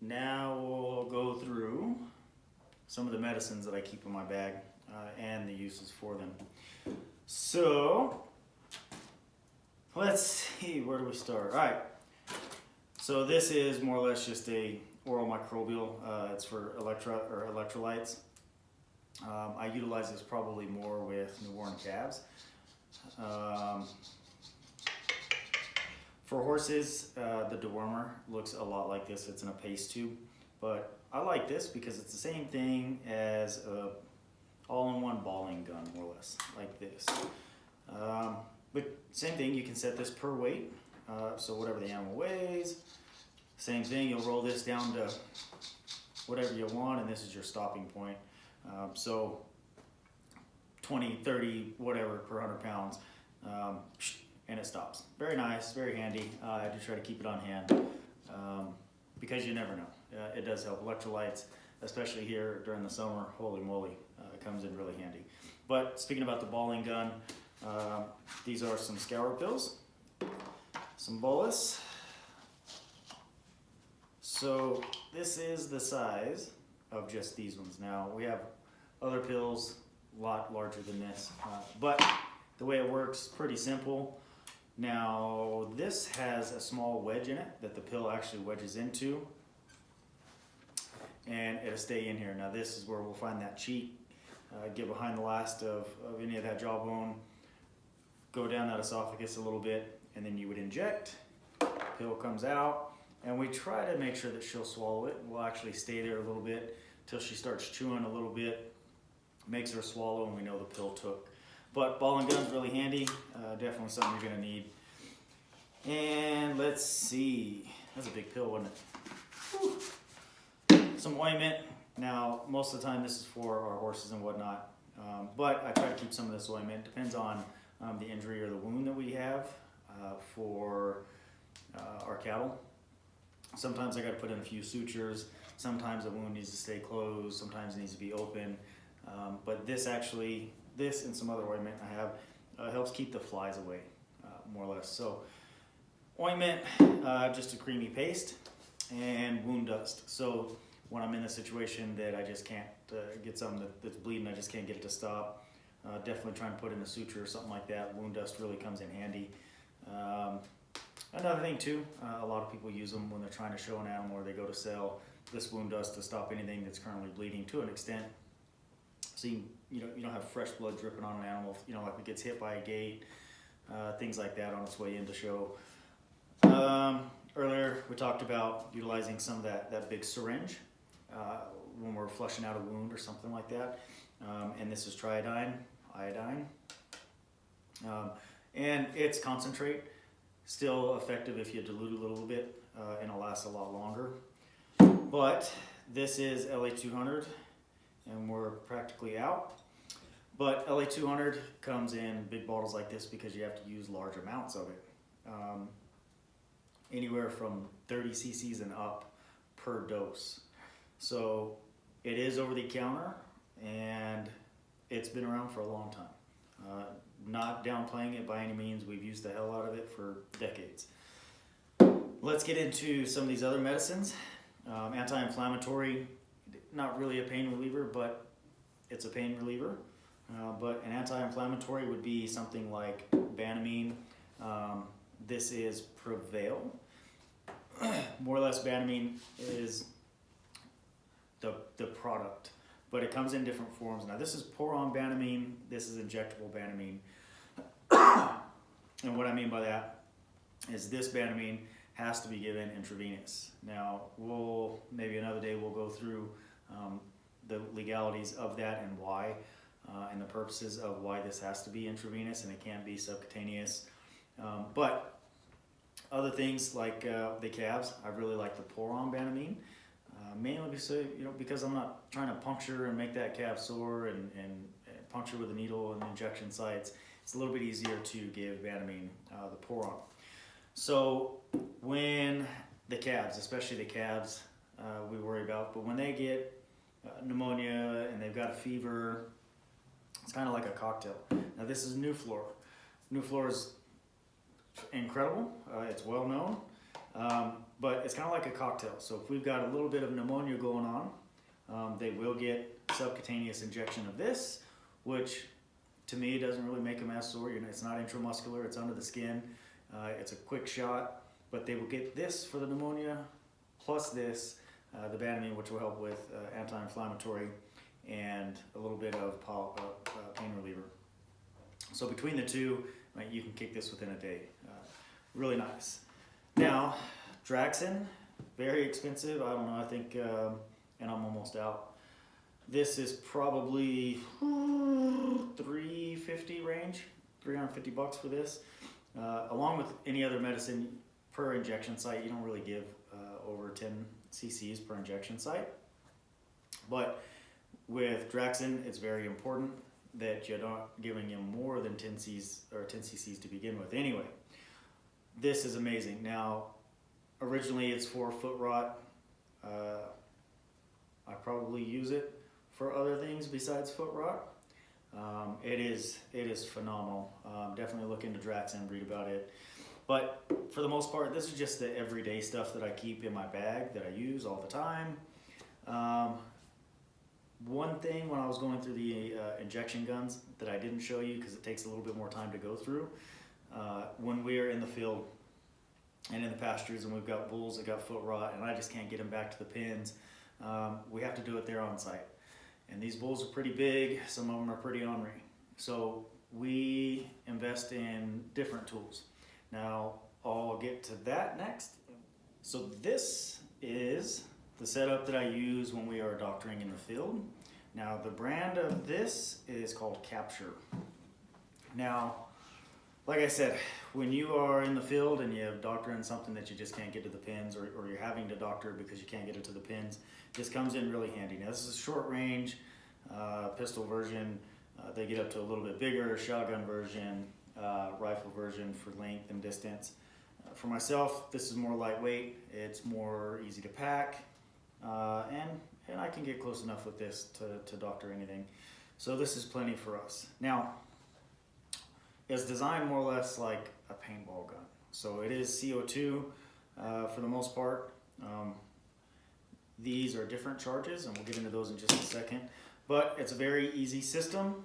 Now we'll go through some of the medicines that I keep in my bag and the uses for them. So let's see, where do we start? All right, so this is more or less just a oral microbial. It's for electrolytes. I utilize this probably more with newborn calves. For horses, the dewormer looks a lot like this. It's in a paste tube, but I like this because it's the same thing as a all-in-one balling gun, more or less, like this. But same thing, you can set this per weight, so whatever the animal weighs. Same thing, you'll roll this down to whatever you want, and this is your stopping point. So 20, 30, whatever per 100 pounds. And it stops. Very nice, very handy. I do try to keep it on hand because you never know. It does help electrolytes, especially here during the summer. Holy moly, it comes in really handy. But speaking about the balling gun, these are some scour pills, some bolus. So this is the size of just these ones. Now we have other pills a lot larger than this, but the way it works, pretty simple. Now this has a small wedge in it that the pill actually wedges into, and it'll stay in here. Now this is where we'll find that cheek, get behind the last of any of that jawbone, go down that esophagus a little bit, and then you would inject, pill comes out, and we try to make sure that she'll swallow it. We'll actually stay there a little bit till she starts chewing a little bit, makes her swallow, and we know the pill took. But ball and gun's really handy, definitely something you're gonna need. And let's see, that's a big pill, wasn't it? Whew. Some ointment. Now, most of the time this is for our horses and whatnot, but I try to keep some of this ointment. Depends on the injury or the wound that we have for our cattle. Sometimes I gotta put in a few sutures, sometimes the wound needs to stay closed, sometimes it needs to be open, but this and some other ointment I have helps keep the flies away, more or less. So ointment, just a creamy paste, and wound dust. So when I'm in a situation that I just can't get something that's bleeding, I just can't get it to stop, definitely trying to put in a suture or something like that. Wound dust really comes in handy. Another thing too, a lot of people use them when they're trying to show an animal or they go to sell this wound dust to stop anything that's currently bleeding to an extent. So you don't have fresh blood dripping on an animal, like it gets hit by a gate, things like that on its way in to show. Earlier we talked about utilizing some of that big syringe when we're flushing out a wound or something like that. And this is iodine. And it's concentrate, still effective if you dilute a little bit, and it'll last a lot longer. But this is LA200. And we're practically out. But LA200 comes in big bottles like this because you have to use large amounts of it. Anywhere from 30 cc's and up per dose. So it is over the counter and it's been around for a long time. Not downplaying it by any means, we've used the hell out of it for decades. Let's get into some of these other medicines. Anti-inflammatory. Not really a pain reliever, but it's a pain reliever. But an anti-inflammatory would be something like Banamine. This is Prevail. More or less, Banamine is the product, but it comes in different forms. Now this is pour-on Banamine, this is injectable Banamine. And what I mean by that is this Banamine has to be given intravenous. Now maybe another day we'll go through the legalities of that and why, and the purposes of why this has to be intravenous and it can't be subcutaneous. But other things like the calves, I really like the pour-on Banamine, mainly because I'm not trying to puncture and make that calf sore and puncture with a needle and injection sites. It's a little bit easier to give Banamine, the pour-on. So when the calves, especially the calves, we worry about, but when they get pneumonia and they've got a fever, it's kind of like a cocktail. Now this is Nuflor. Nuflor is incredible. It's well known. But it's kind of like a cocktail. So if we've got a little bit of pneumonia going on, they will get subcutaneous injection of this, which to me doesn't really make them as sore. It's not intramuscular, it's under the skin. It's a quick shot, but they will get this for the pneumonia, plus this, the Banamine, which will help with anti-inflammatory and a little bit of pain reliever. So between the two, you can kick this within a day. Really nice. Now, Draxxin, very expensive. I don't know, I think, and I'm almost out. This is probably $350 range, $350 for this. Along with any other medicine per injection site, you don't really give over 10 cc's per injection site. But with Draxxin, it's very important that you're not giving him more than 10 cc's to begin with. Anyway, this is amazing. Now, originally it's for foot rot. I probably use it for other things besides foot rot. It is phenomenal. Definitely look into Draxxin, read about it. But for the most part, this is just the everyday stuff that I keep in my bag that I use all the time. One thing when I was going through the injection guns that I didn't show you because it takes a little bit more time to go through, when we're in the field and in the pastures and we've got bulls that got foot rot and I just can't get them back to the pens, we have to do it there on site. And these bulls are pretty big, some of them are pretty ornery. So we invest in different tools. Now, I'll get to that next. So this is the setup that I use when we are doctoring in the field. Now, the brand of this is called Capture. Now, like I said, when you are in the field and you have doctoring something that you just can't get to the pins, or you're having to doctor because you can't get it to the pins, this comes in really handy. Now, this is a short range pistol version. They get up to a little bit bigger, shotgun version, rifle version for length and distance. For myself, this is more lightweight. It's more easy to pack, and I can get close enough with this to doctor anything. So this is plenty for us. Now, it's designed more or less like a paintball gun. So it is CO2 for the most part. These are different charges, and we'll get into those in just a second. But it's a very easy system.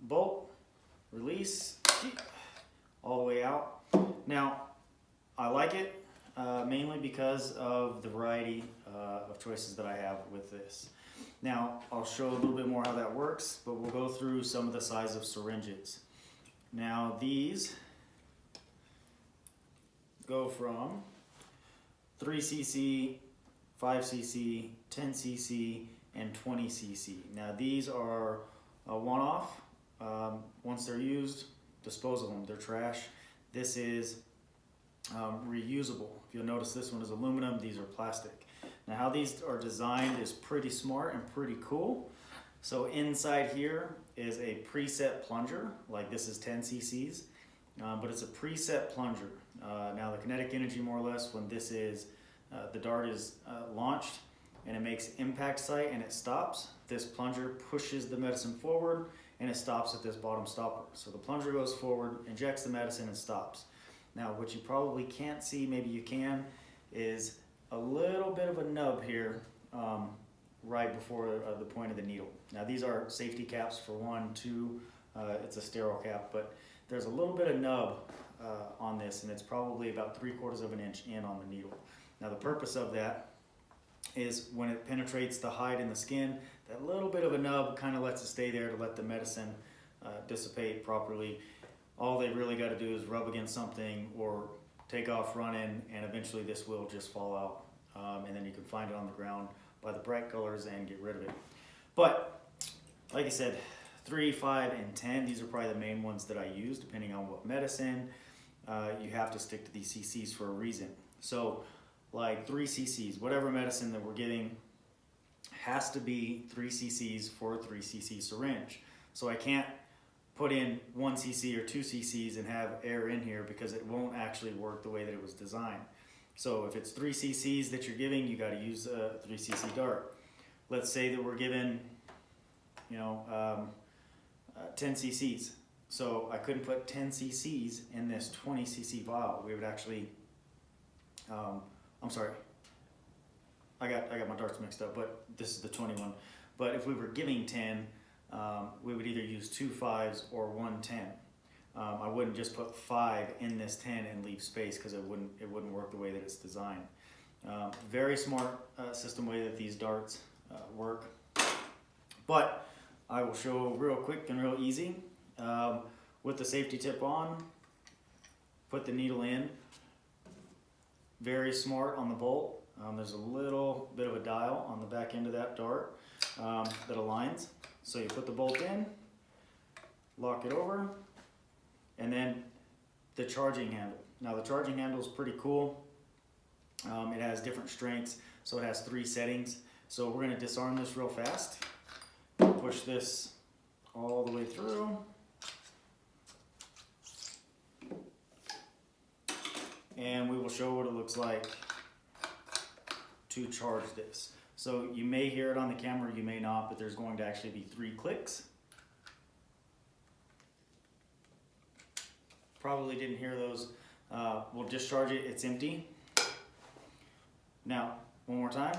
Bolt, release, all the way out. Now, I like it mainly because of the variety of choices that I have with this. Now, I'll show a little bit more how that works, but we'll go through some of the size of syringes. Now, these go from 3 cc, 5 cc, 10 cc, and 20 cc. Now, these are a one-off. Once they're used, dispose of them. They're trash. This is reusable. If you'll notice, this one is aluminum, these are plastic. Now, how these are designed is pretty smart and pretty cool. So inside here is a preset plunger, like this is 10 cc's, but it's a preset plunger. Now, the kinetic energy, more or less, when this is, the dart is launched and it makes impact sight and it stops, this plunger pushes the medicine forward and it stops at this bottom stopper. So the plunger goes forward, injects the medicine, and stops. Now, what you probably can't see, maybe you can, is a little bit of a nub here right before the point of the needle. Now, these are safety caps for 1, 2, it's a sterile cap, but there's a little bit of nub on this, and it's probably about 3/4 of an inch in on the needle. Now, the purpose of that is when it penetrates the hide and the skin, that little bit of a nub kind of lets it stay there to let the medicine dissipate properly. All they really got to do is rub against something or take off running, and eventually this will just fall out. And then you can find it on the ground by the bright colors and get rid of it. But like I said, 3, 5, and 10, these are probably the main ones that I use depending on what medicine. You have to stick to these cc's for a reason. So like 3 cc's, whatever medicine that we're giving has to be 3 cc's for a 3 cc syringe. So I can't put in 1 cc or 2 cc's and have air in here because it won't actually work the way that it was designed. So if it's 3 cc's that you're giving, you got to use a 3 cc dart. Let's say that we're given, 10 cc's. So I couldn't put 10 cc's in this 20 cc vial. We would actually I'm sorry, I got my darts mixed up, but this is the 21. But if we were giving 10, we would either use 2 5s or 1 10. I wouldn't just put 5 in this 10 and leave space, because it wouldn't work the way that it's designed. Very smart system way that these darts work. But I will show real quick and real easy. With the safety tip on, put the needle in. Very smart on the bolt. There's a little bit of a dial on the back end of that dart that aligns. So you put the bolt in, lock it over, and then the charging handle. Now the charging handle is pretty cool. It has different strengths, so it has 3 settings. So we're going to disarm this real fast. Push this all the way through. And we will show what it looks like to charge this. So you may hear it on the camera, you may not, but there's going to actually be 3 clicks. Probably didn't hear those. We'll discharge it, it's empty. Now, one more time.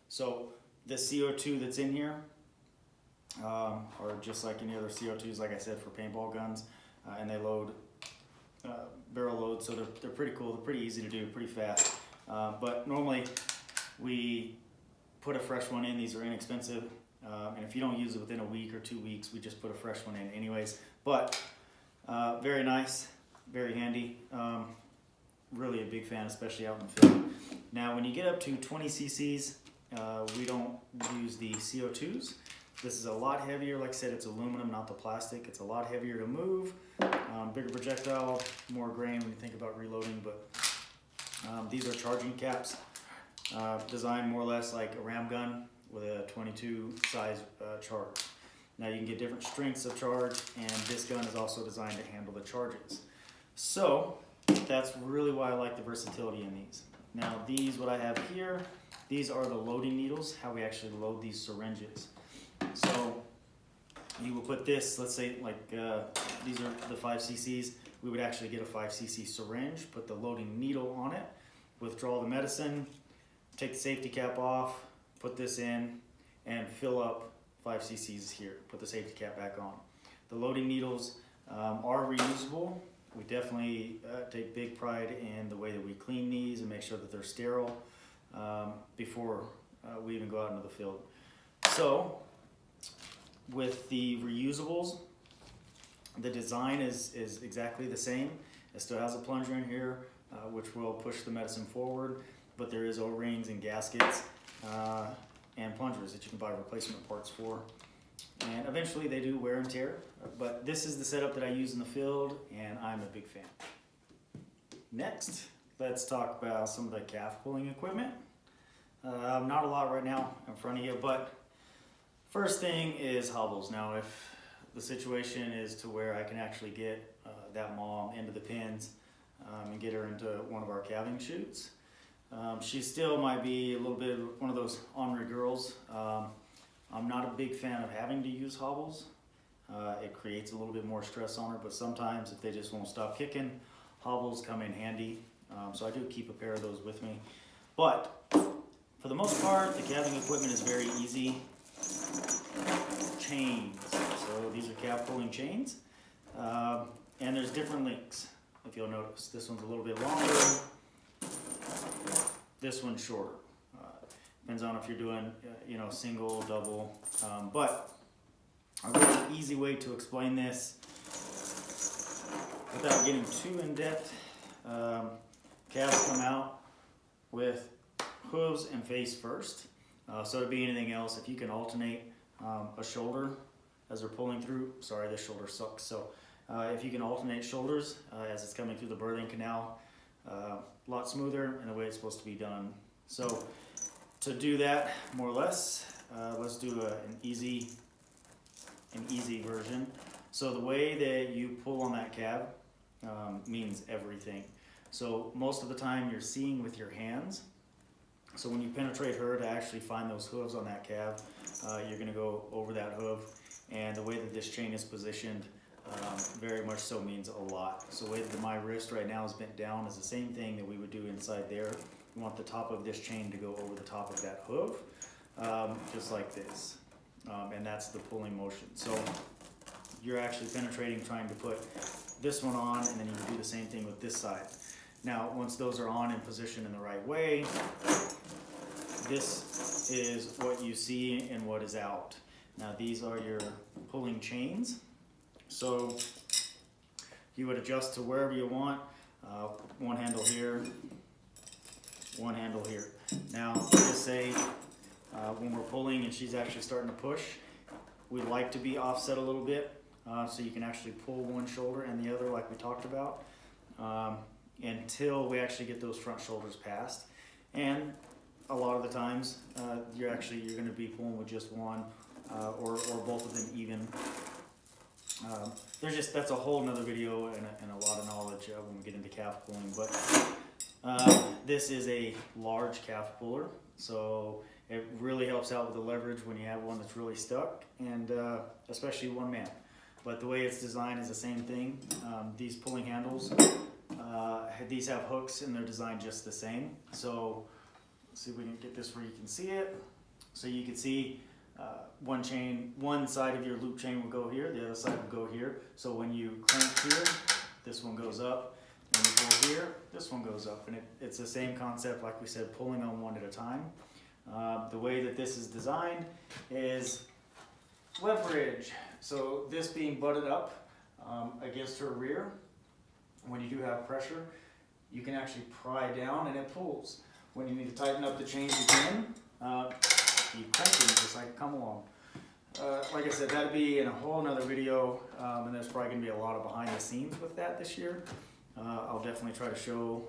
So the CO2 that's in here are just like any other CO2s, like I said, for paintball guns, and they load barrel load, so they're pretty cool. They're pretty easy to do, pretty fast. But normally we put a fresh one in. These are inexpensive, and if you don't use it within a week or 2 weeks, we just put a fresh one in anyways. But very nice, very handy. Really a big fan, especially out in the field. Now, when you get up to 20 cc's, we don't use the CO2s. This is a lot heavier. Like I said, it's aluminum, not the plastic. It's a lot heavier to move. Bigger projectile, more grain when you think about reloading. But these are charging caps, designed more or less like a ram gun with a 22 size charge. Now you can get different strengths of charge, and this gun is also designed to handle the charges. So that's really why I like the versatility in these. Now these, what I have here, these are the loading needles, how we actually load these syringes. So you will put this, let's say like these are the 5 cc's, we would actually get a 5 cc syringe, put the loading needle on it, withdraw the medicine, take the safety cap off, put this in, and fill up 5 cc's here, put the safety cap back on. The loading needles are reusable. We definitely take big pride in the way that we clean these and make sure that they're sterile before we even go out into the field. So with the reusables, the design is exactly the same. It still has a plunger in here, which will push the medicine forward, but there is O-rings and gaskets and plungers that you can buy replacement parts for. And eventually they do wear and tear, but this is the setup that I use in the field, and I'm a big fan. Next, let's talk about some of the calf pulling equipment. Not a lot right now in front of you, but first thing is Hubbles. Now, if the situation is to where I can actually get that mom into the pins and get her into one of our calving chutes, she still might be a little bit one of those ornery girls. I'm not a big fan of having to use Hubbles. It creates a little bit more stress on her, but sometimes if they just won't stop kicking, Hubbles come in handy. So I do keep a pair of those with me. But for the most part, the calving equipment is very easy. Chains. So these are calf pulling chains. And there's different lengths, if you'll notice. This one's a little bit longer. This one's shorter. Depends on if you're doing, single, double. But a really easy way to explain this without getting too in depth. Calves come out with hooves and face first. So to be anything else, if you can alternate a shoulder as they're pulling through, sorry, this shoulder sucks. So if you can alternate shoulders as it's coming through the birthing canal, a lot smoother and the way it's supposed to be done. So to do that, more or less, let's do an easy version. So the way that you pull on that calf means everything. So most of the time you're seeing with your hands. So when you penetrate her to actually find those hooves on that calf, you're going to go over that hoof. And the way that this chain is positioned, very much so means a lot. So the way that my wrist right now is bent down is the same thing that we would do inside there. We want the top of this chain to go over the top of that hoof, just like this. And that's the pulling motion. So you're actually penetrating, trying to put this one on, and then you can do the same thing with this side. Now, once those are on in position in the right way, this is what you see and what is out. Now, these are your pulling chains. So you would adjust to wherever you want. One handle here, one handle here. Now, just say when we're pulling and she's actually starting to push, we like to be offset a little bit so you can actually pull one shoulder and the other like we talked about until we actually get those front shoulders past. And a lot of the times you're going to be pulling with just one or both of them even. That's a whole nother video and a lot of knowledge when we get into calf pulling, but this is a large calf puller, so it really helps out with the leverage when you have one that's really stuck, and especially one man. But the way it's designed is the same thing. These pulling handles, these have hooks and they're designed just the same. So let's see if we can get this where you can see it. So you can see one side of your loop chain will go here, the other side will go here. So when you crank here, this one goes up. When you pull here, this one goes up. And it's the same concept, like we said, pulling on one at a time. The way that this is designed is leverage. So this being butted up against her rear, when you do have pressure, you can actually pry down and it pulls. When you need to tighten up the chains again, you crank it just like come along. Like I said, that'd be in a whole nother video, and there's probably gonna be a lot of behind the scenes with that this year. I'll definitely try to show,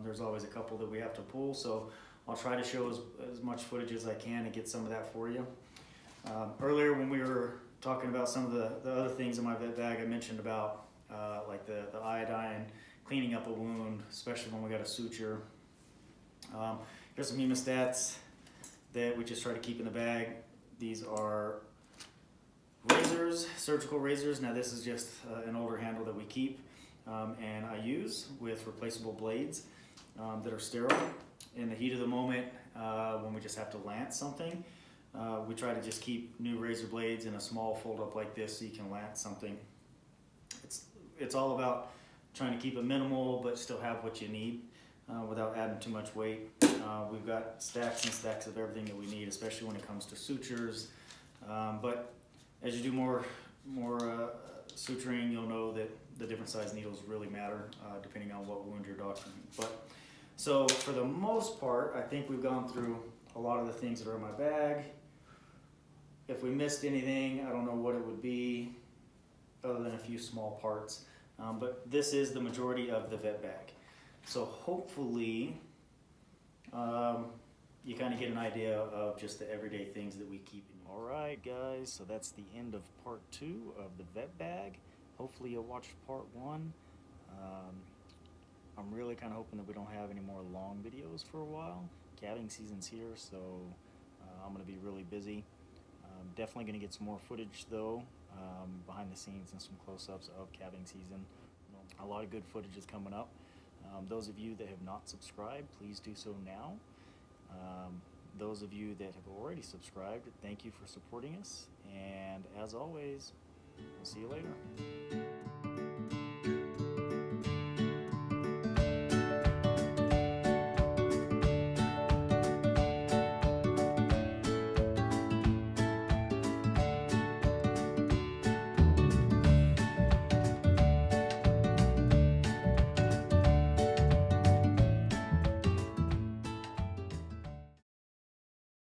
there's always a couple that we have to pull, so I'll try to show as much footage as I can to get some of that for you. Earlier when we were talking about some of the other things in my vet bag, I mentioned about like the iodine, cleaning up a wound, especially when we got a suture. Here's some hemostats that we just try to keep in the bag. These are razors, surgical razors. Now this is just an older handle that we keep and I use with replaceable blades that are sterile. In the heat of the moment, when we just have to lance something, we try to just keep new razor blades in a small fold up like this so you can lance something. It's all about trying to keep it minimal but still have what you need without adding too much weight. We've got stacks and stacks of everything that we need, especially when it comes to sutures. But as you do more suturing, you'll know that the different size needles really matter depending on what wound you're doctoring. But so for the most part, I think we've gone through a lot of the things that are in my bag. If we missed anything, I don't know what it would be other than a few small parts. But this is the majority of the vet bag. So hopefully you kind of get an idea of just the everyday things that we keep in. All right, guys, so that's the end of part 2 of the vet bag. Hopefully you'll watch part 1. I'm really kind of hoping that we don't have any more long videos for a while. Calving season's here, so I'm going to be really busy. Definitely going to get some more footage though, behind the scenes and some close-ups of calving season. A lot of good footage is coming up. Those of you that have not subscribed, please do so now. Those of you that have already subscribed, thank you for supporting us. And as always, we'll see you later.